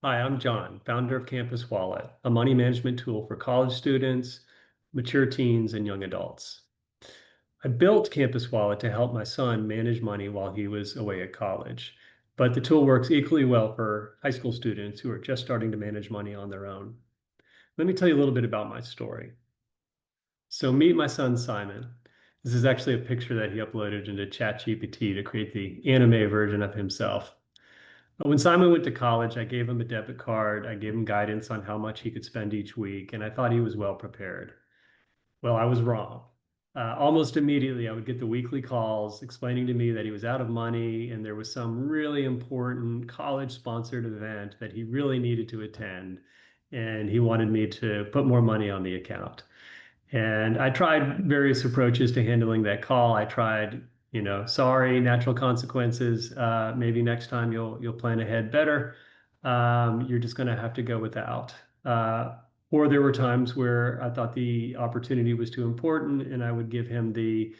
Hi, I'm John, founder of Campus Wallet, a money management tool for college students, mature teens, and young adults. I built Campus Wallet to help my son manage money while he was away at college, but the tool works equally well for high school students who are just starting to manage money on their own. Let me tell you a little bit about my story. So meet my son, Simon. This is actually a picture that he uploaded into ChatGPT to create the anime version of himself. When Simon went to college, I gave him a debit card. I gave him guidance on how much he could spend each week, and I thought he was well prepared. Well, I was wrong. Almost immediately, I would get the weekly calls explaining to me that he was out of money and there was some really important college-sponsored event that he really needed to attend, and he wanted me to put more money on the account. And I tried various approaches to handling that call. I tried, sorry, natural consequences. Maybe next time you'll plan ahead better. You're just going to have to go without. Or there were times where I thought the opportunity was too important, and I would give him the,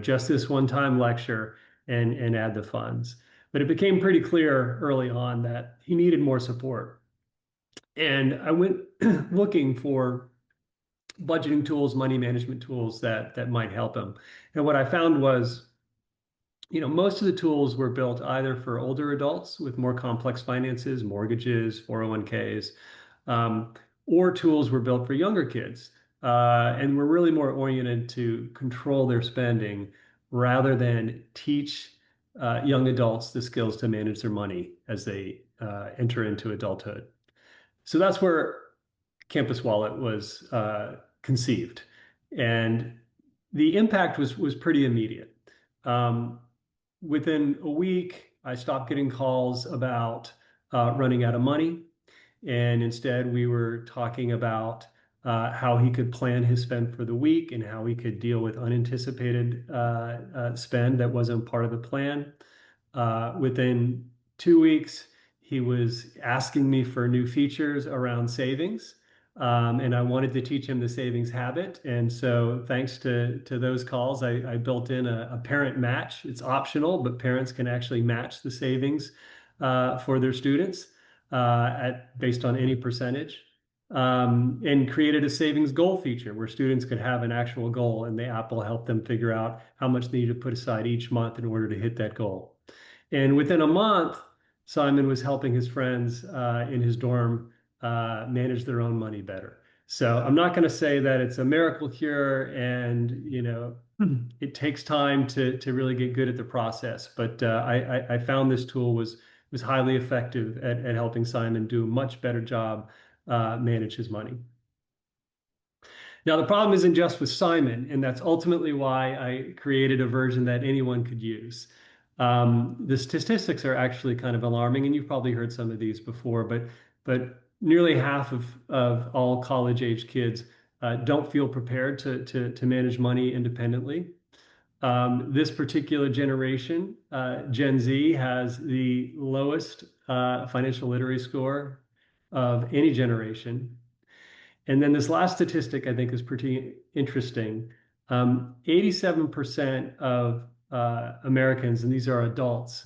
just this one time lecture and add the funds. But it became pretty clear early on that he needed more support. And I went looking for budgeting tools, money management tools that might help him. And what I found was, most of the tools were built either for older adults with more complex finances, mortgages, 401ks, um, or tools were built for younger kids. And were really more oriented to control their spending rather than teach young adults the skills to manage their money as they enter into adulthood. So that's where Campus Wallet was conceived, and the impact was pretty immediate. Um, Within a week, I stopped getting calls about running out of money, and instead we were talking about how he could plan his spend for the week and how he could deal with unanticipated spend that wasn't part of the plan. Within 2 weeks, he was asking me for new features around savings. And I wanted to teach him the savings habit. And so, thanks to those calls, I built in a parent match. It's optional, but parents can actually match the savings for their students based on any percentage. And created a savings goal feature where students could have an actual goal, and the app will help them figure out how much they need to put aside each month in order to hit that goal. And within a month, Simon was helping his friends in his dorm manage their own money better. So I'm not going to say that it's a miracle cure, and it takes time to really get good at the process. But I found this tool was highly effective at helping Simon do a much better job manage his money. Now, the problem isn't just with Simon, and that's ultimately why I created a version that anyone could use. The statistics are actually kind of alarming, and you've probably heard some of these before, but nearly half of all college-age kids don't feel prepared to manage money independently. This particular generation, Gen Z, has the lowest financial literacy score of any generation. And then this last statistic I think is pretty interesting. 87% of Americans, and these are adults,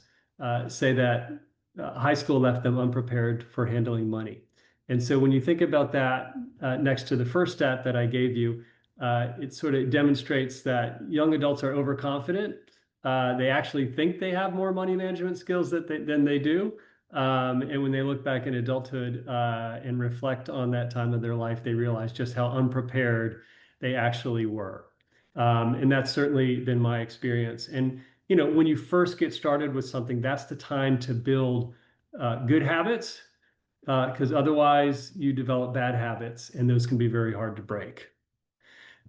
say that high school left them unprepared for handling money. And so when you think about that next to the first stat that I gave you, it sort of demonstrates that young adults are overconfident. They actually think they have more money management skills than they do. And when they look back in adulthood and reflect on that time of their life, they realize just how unprepared they actually were. And that's certainly been my experience. And, when you first get started with something, that's the time to build good habits, because otherwise you develop bad habits, and those can be very hard to break.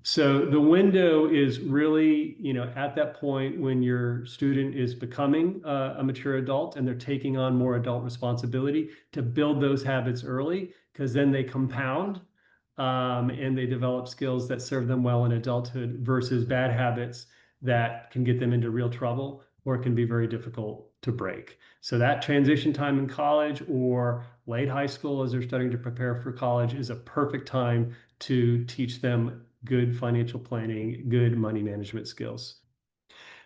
So the window is really, at that point when your student is becoming a mature adult and they're taking on more adult responsibility, to build those habits early, because then they compound and they develop skills that serve them well in adulthood versus bad habits that can get them into real trouble or can be very difficult to break. So that transition time in college or late high school as they're starting to prepare for college is a perfect time to teach them good financial planning, good money management skills.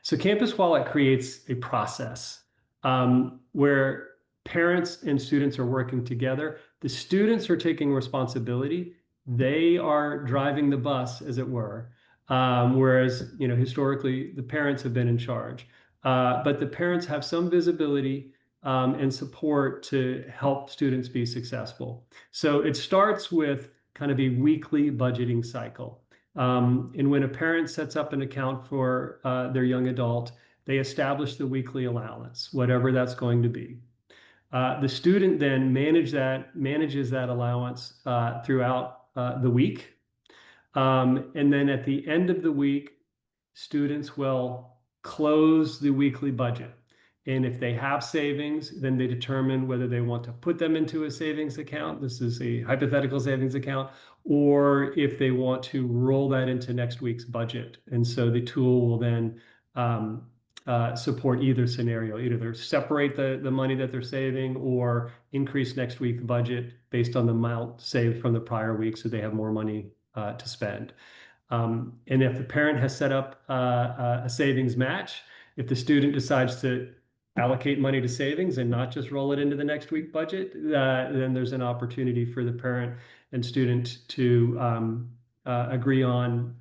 So Campus Wallet creates a process where Parents and students are working together. The students are taking responsibility. They are driving the bus, as it were. Whereas, historically, the parents have been in charge. But the parents have some visibility and support to help students be successful. So it starts with kind of a weekly budgeting cycle. And when a parent sets up an account for their young adult, they establish the weekly allowance, whatever that's going to be. The student then manages that allowance throughout the week. And then at the end of the week, students will close the weekly budget. And if they have savings, then they determine whether they want to put them into a savings account. This is a hypothetical savings account, or if they want to roll that into next week's budget. And so the tool will then support either scenario. Either separate the money that they're saving or increase next week's budget based on the amount saved from the prior week so they have more money to spend. And if the parent has set up a savings match, if the student decides to allocate money to savings and not just roll it into the next week budget, then there's an opportunity for the parent and student to agree on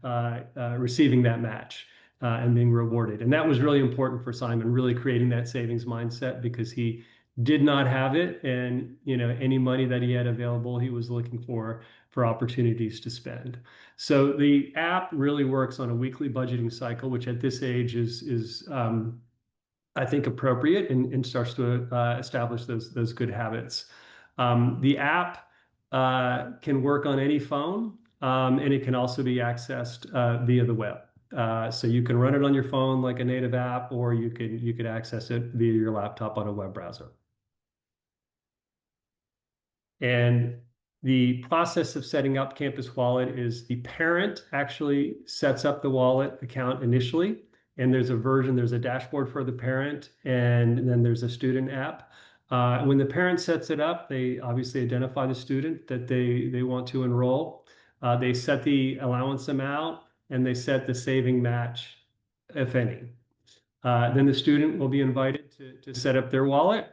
receiving that match and being rewarded. And that was really important for Simon, really creating that savings mindset because he did not have it. And, any money that he had available, he was looking for opportunities to spend. So the app really works on a weekly budgeting cycle, which at this age is I think appropriate and starts to establish those good habits. The app can work on any phone, and it can also be accessed via the web. So you can run it on your phone like a native app, or you could access it via your laptop on a web browser. And the process of setting up Campus Wallet is the parent actually sets up the wallet account initially. And there's a dashboard for the parent, and then there's a student app. When the parent sets it up, they obviously identify the student that they want to enroll. They set the allowance amount, and they set the saving match, if any. Then the student will be invited to set up their wallet.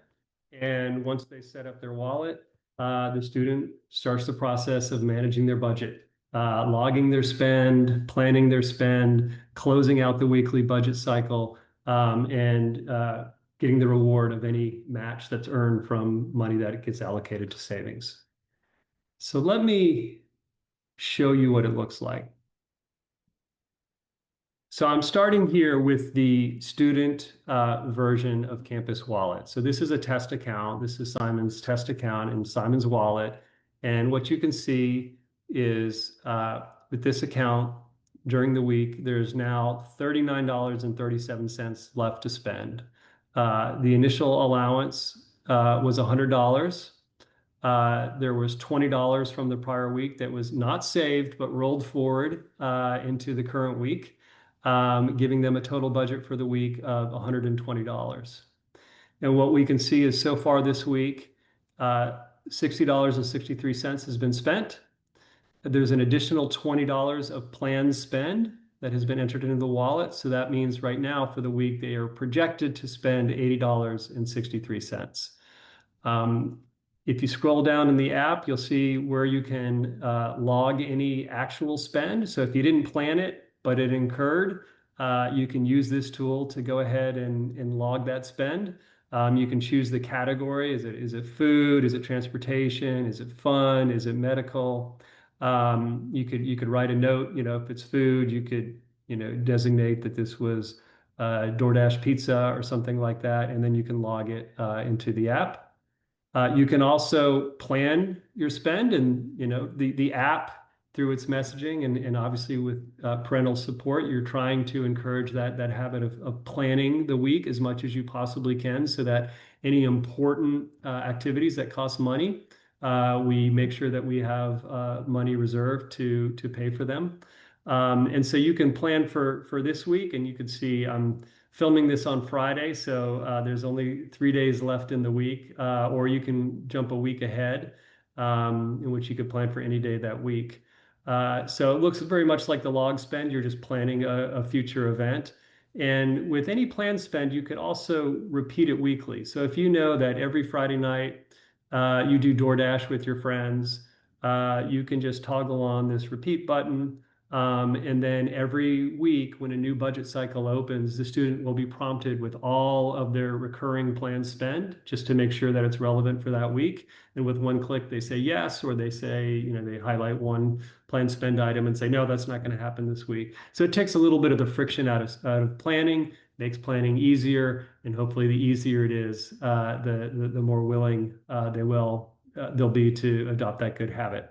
And once they set up their wallet, the student starts the process of managing their budget, logging their spend, planning their spend, closing out the weekly budget cycle, and getting the reward of any match that's earned from money that gets allocated to savings. So let me show you what it looks like. So I'm starting here with the student version of Campus Wallet. So this is a test account. This is Simon's test account in Simon's Wallet. And what you can see is with this account during the week, there's now $39.37 left to spend. The initial allowance was $100. There was $20 from the prior week that was not saved, but rolled forward into the current week, giving them a total budget for the week of $120. And what we can see is so far this week, $60.63 has been spent. There's an additional $20 of planned spend that has been entered into the wallet. So that means right now for the week, they are projected to spend $80.63. If you scroll down in the app, you'll see where you can log any actual spend. So if you didn't plan it, but it incurred, you can use this tool to go ahead and log that spend. You can choose the category. Is it food? Is it transportation? Is it fun? Is it medical? You could write a note, if it's food, you could, designate that this was DoorDash pizza or something like that, and then you can log it into the app. You can also plan your spend, and the app through its messaging and obviously with parental support, you're trying to encourage that habit of planning the week as much as you possibly can, so that any important activities that cost money, we make sure that we have money reserved to pay for them. And so you can plan for this week, and you can see I'm filming this on Friday, so there's only 3 days left in the week, or you can jump a week ahead, in which you could plan for any day that week. So it looks very much like the log spend. You're just planning a future event. And with any planned spend, you could also repeat it weekly. So if you know that every Friday night you do DoorDash with your friends, you can just toggle on this repeat button. And then every week, when a new budget cycle opens, the student will be prompted with all of their recurring planned spend just to make sure that it's relevant for that week. And with one click, they say yes, or they say, they highlight one planned spend item and say, no, that's not going to happen this week. So it takes a little bit of the friction out of planning, makes planning easier, and hopefully the easier it is, the more willing they'll be to adopt that good habit.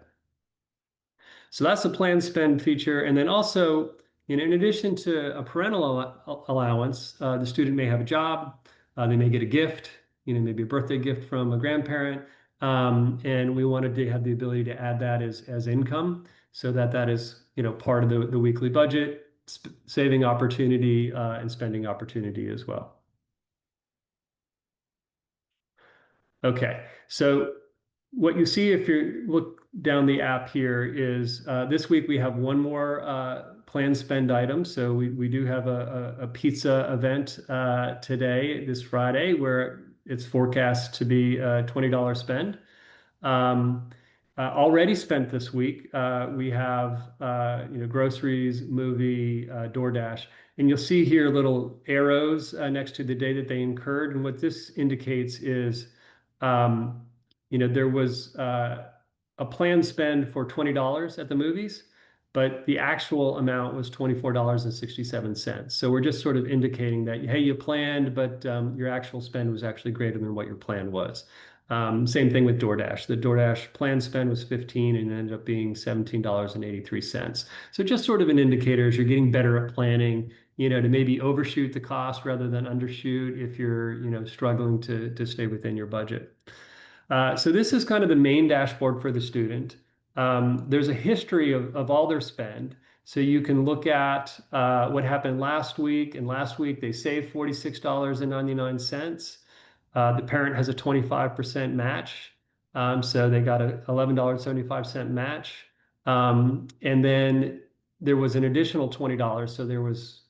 So that's the plan spend feature. And then also, in addition to a parental allowance, the student may have a job, they may get a gift, maybe a birthday gift from a grandparent. And we wanted to have the ability to add that as income so that is, part of the weekly budget, saving opportunity, and spending opportunity as well. Okay, so what you see if you look down the app here is this week we have one more planned spend item. So we do have a pizza event today, this Friday, where it's forecast to be a $20 spend. Already spent this week, we have groceries, movie, DoorDash, and you'll see here little arrows next to the day that they incurred. And what this indicates is, there was a planned spend for $20 at the movies, but the actual amount was $24.67. So we're just sort of indicating that, hey, you planned, but your actual spend was actually greater than what your plan was. Same thing with DoorDash. The DoorDash plan spend was 15 and ended up being $17.83. So just sort of an indicator as you're getting better at planning, to maybe overshoot the cost rather than undershoot if you're, struggling to stay within your budget. So this is kind of the main dashboard for the student. There's a history of all their spend. So you can look at what happened last week. And last week they saved $46.99. The parent has a 25% match. So they got a $11.75 match. And then there was an additional $20. So there was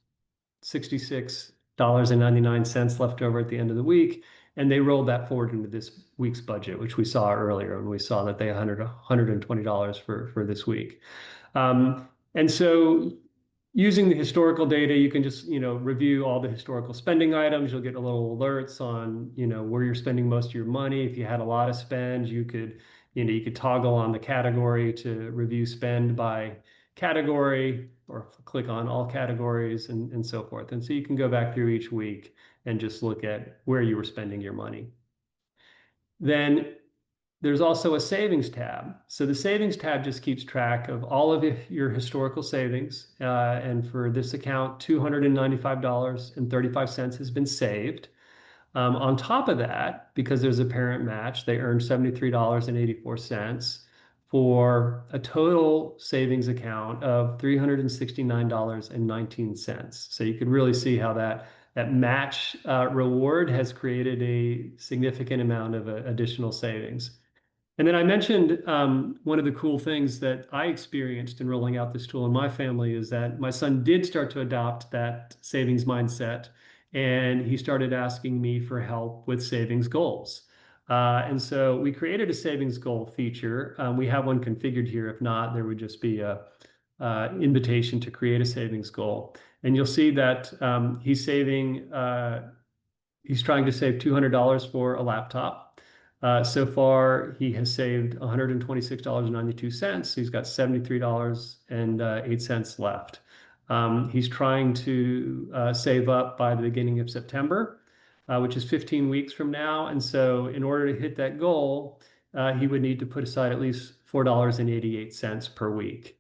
$66.99 left over at the end of the week. And they rolled that forward into this week's budget, which we saw earlier. And we saw that they had $120 for this week. And so using the historical data, you can just, review all the historical spending items. You'll get a little alerts on, where you're spending most of your money. If you had a lot of spend, you could toggle on the category to review spend by category or click on all categories and so forth. And so you can go back through each week and just look at where you were spending your money. Then there's also a savings tab. So the savings tab just keeps track of all of your historical savings. And for this account, $295.35 has been saved. On top of that, because there's a parent match, they earned $73.84 for a total savings account of $369.19. So you can really see how that match reward has created a significant amount of additional savings. And then I mentioned one of the cool things that I experienced in rolling out this tool in my family is that my son did start to adopt that savings mindset, and he started asking me for help with savings goals. And so we created a savings goal feature. We have one configured here. If not, there would just be a invitation to create a savings goal. And you'll see that he's trying to save $200 for a laptop. So far, he has saved $126.92. He's got $73.08 left. He's trying to save up by the beginning of September, which is 15 weeks from now. And so in order to hit that goal, he would need to put aside at least $4.88 per week.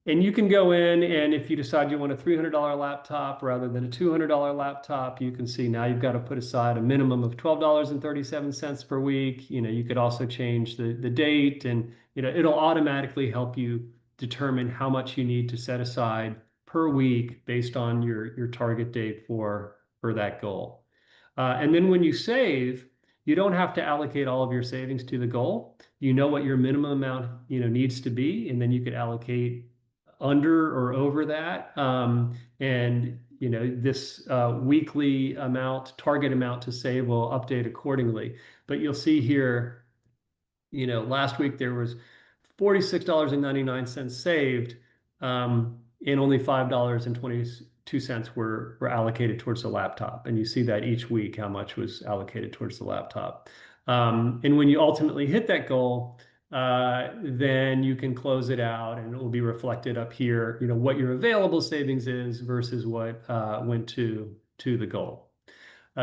And you can go in, and if you decide you want a $300 laptop rather than a $200 laptop, you can see now you've got to put aside a minimum of $12.37 per week. You could also change the date, and it'll automatically help you determine how much you need to set aside per week based on your target date for that goal. And then when you save, you don't have to allocate all of your savings to the goal. You know what your minimum amount needs to be, and then you could allocate under or over that. And this weekly amount, target amount to save will update accordingly. But you'll see here, last week there was $46.99 saved, and only $5.22 were allocated towards the laptop. And you see that each week how much was allocated towards the laptop. And when you ultimately hit that goal, then you can close it out and it will be reflected up here, what your available savings is versus what went to the goal.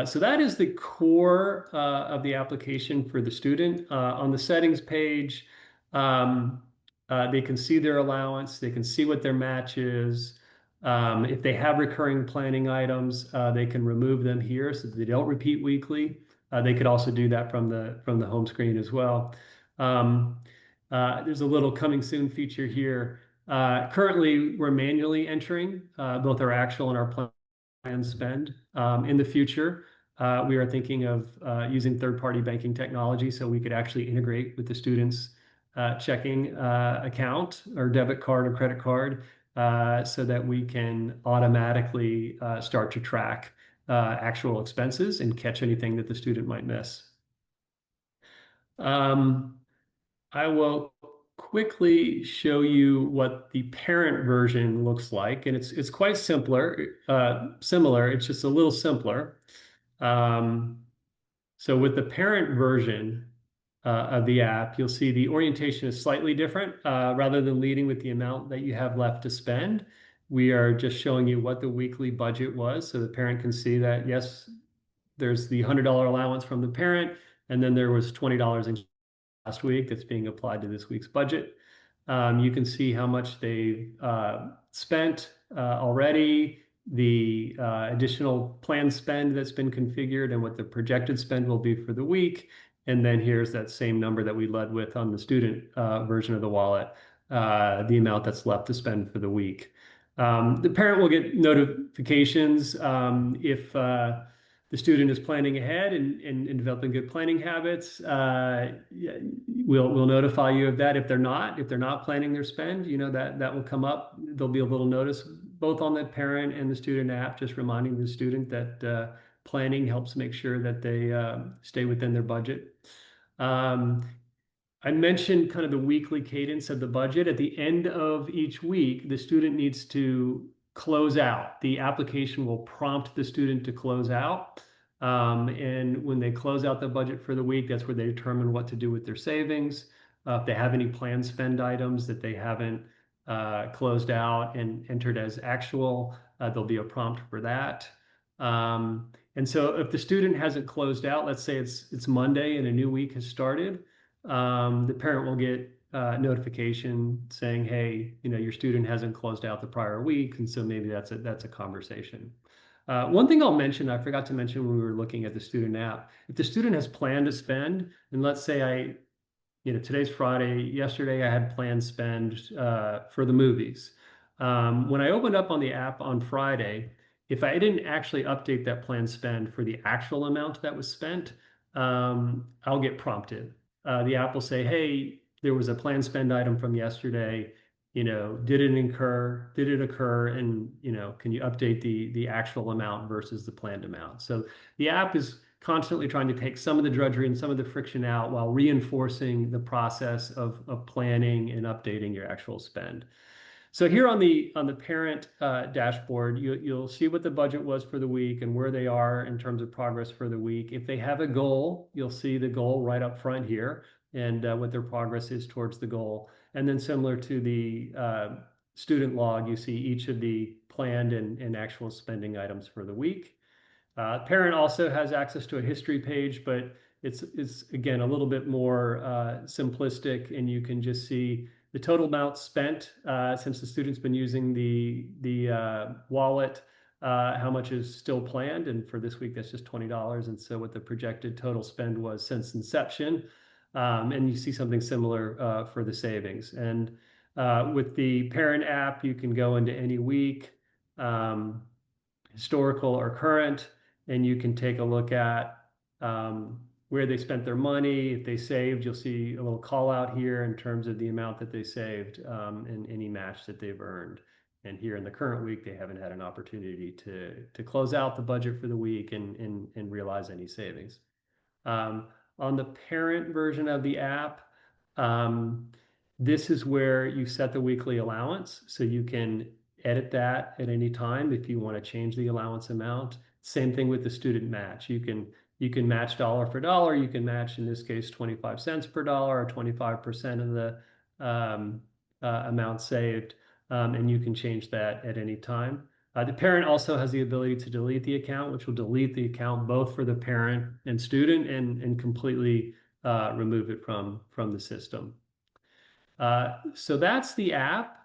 So that is the core of the application for the student. On the settings page, they can see their allowance, they can see what their match is. If they have recurring planning items, they can remove them here so that they don't repeat weekly. They could also do that from the home screen as well. There's a little coming soon feature here. Currently, we're manually entering both our actual and our planned spend. In the future, we are thinking of using third-party banking technology so we could actually integrate with the student's checking account or debit card or credit card so that we can automatically start to track actual expenses and catch anything that the student might miss. I will quickly show you what the parent version looks like, and it's quite similar. It's just a little simpler. So with the parent version of the app, you'll see the orientation is slightly different. Rather than leading with the amount that you have left to spend, we are just showing you what the weekly budget was, so the parent can see that yes, there's the $100 allowance from the parent, and then there was $20 in last week that's being applied to this week's budget. You can see how much they spent already, the additional planned spend that's been configured, and what the projected spend will be for the week. And then here's that same number that we led with on the student version of the wallet, the amount that's left to spend for the week. The parent will get notifications if the student is planning ahead and developing good planning habits. We'll notify you of that. If they're not planning their spend, that will come up. There'll be a little notice both on the parent and the student app, just reminding the student that planning helps make sure that they stay within their budget. I mentioned kind of the weekly cadence of the budget. At the end of each week, the student needs to close out. The application will prompt the student to close out. And when they close out the budget for the week, that's where they determine what to do with their savings. If they have any planned spend items that they haven't closed out and entered as actual, there'll be a prompt for that. And so if the student hasn't closed out, let's say it's Monday and a new week has started, the parent will get notification saying, hey, your student hasn't closed out the prior week, and so maybe that's a conversation. One thing I'll mention, I forgot to mention when we were looking at the student app, if the student has planned to spend, and let's say today's Friday, yesterday I had planned spend for the movies. When I opened up on the app on Friday, if I didn't actually update that planned spend for the actual amount that was spent, I'll get prompted. The app will say, hey, there was a planned spend item from yesterday. Did it occur? And, can you update the actual amount versus the planned amount? So the app is constantly trying to take some of the drudgery and some of the friction out while reinforcing the process of planning and updating your actual spend. So here on the parent dashboard, you'll see what the budget was for the week and where they are in terms of progress for the week. If they have a goal, you'll see the goal right up front here and what their progress is towards the goal. And then similar to the student log, you see each of the planned and actual spending items for the week. Parent also has access to a history page, but it's again a little bit more simplistic, and you can just see the total amount spent since the student's been using the wallet, how much is still planned, and for this week that's just $20, and so what the projected total spend was since inception, and you see something similar for the savings. And with the parent app, you can go into any week, historical or current, and you can take a look at where they spent their money. If they saved, you'll see a little call out here in terms of the amount that they saved and any match that they've earned. And here in the current week, they haven't had an opportunity to close out the budget for the week and realize any savings. On the parent version of the app, um, this is where you set the weekly allowance. So you can edit that at any time if you want to change the allowance amount. Same thing with the student match. You can match dollar for dollar. You can match, in this case, 25 cents per dollar or 25% of the amount saved. And you can change that at any time. The parent also has the ability to delete the account, which will delete the account both for the parent and student and completely remove it from the system. So that's the app.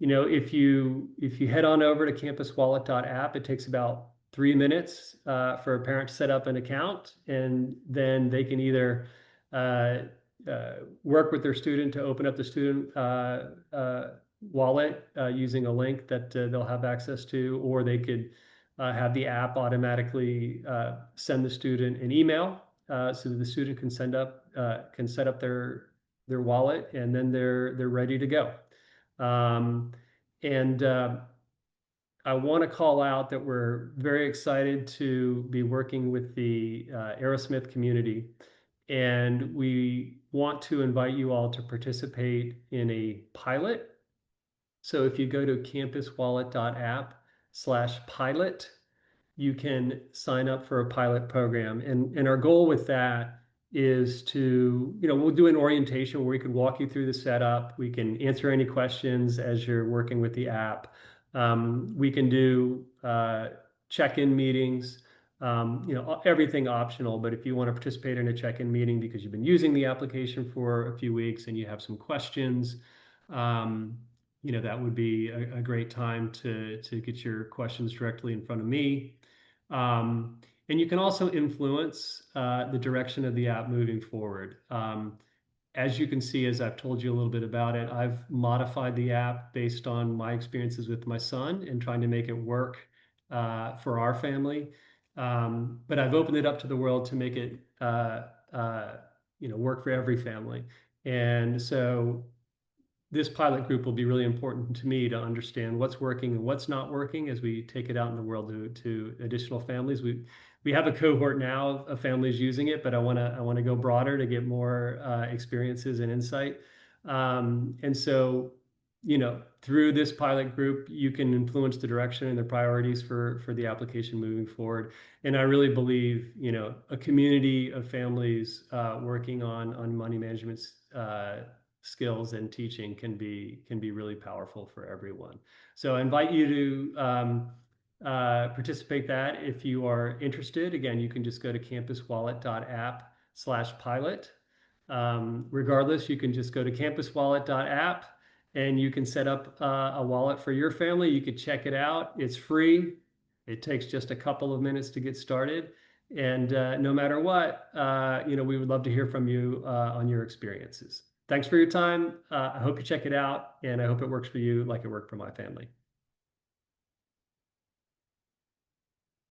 If you head on over to campuswallet.app, it takes about 3 minutes for a parent to set up an account, and then they can either uh, work with their student to open up the student wallet using a link that they'll have access to, or they could have the app automatically send the student an email so that the student can set up their wallet, and then they're ready to go. And I want to call out that we're very excited to be working with the Aerosmith community, and we want to invite you all to participate in a pilot. So if you go to campuswallet.app/pilot, you can sign up for a pilot program. And our goal with that is to, we'll do an orientation where we can walk you through the setup. We can answer any questions as you're working with the app. We can do check-in meetings, everything optional. But if you want to participate in a check-in meeting because you've been using the application for a few weeks and you have some questions, that would be a great time to get your questions directly in front of me. And you can also influence the direction of the app moving forward. As you can see, as I've told you a little bit about it, I've modified the app based on my experiences with my son and trying to make it work for our family. But I've opened it up to the world to make it work for every family. And so this pilot group will be really important to me to understand what's working and what's not working as we take it out in the world to additional families. We have a cohort now of families using it, but I want to go broader to get more experiences and insight. And so, through this pilot group, you can influence the direction and the priorities for the application moving forward. And I really believe, a community of families working on money management skills and teaching can be really powerful for everyone. So I invite you to participate that if you are interested. Again, you can just go to campuswallet.app/pilot. Regardless, you can just go to campuswallet.app and you can set up a wallet for your family. You could check it out. It's free. It takes just a couple of minutes to get started. And no matter what, we would love to hear from you on your experiences. Thanks for your time. I hope you check it out, and I hope it works for you like it worked for my family.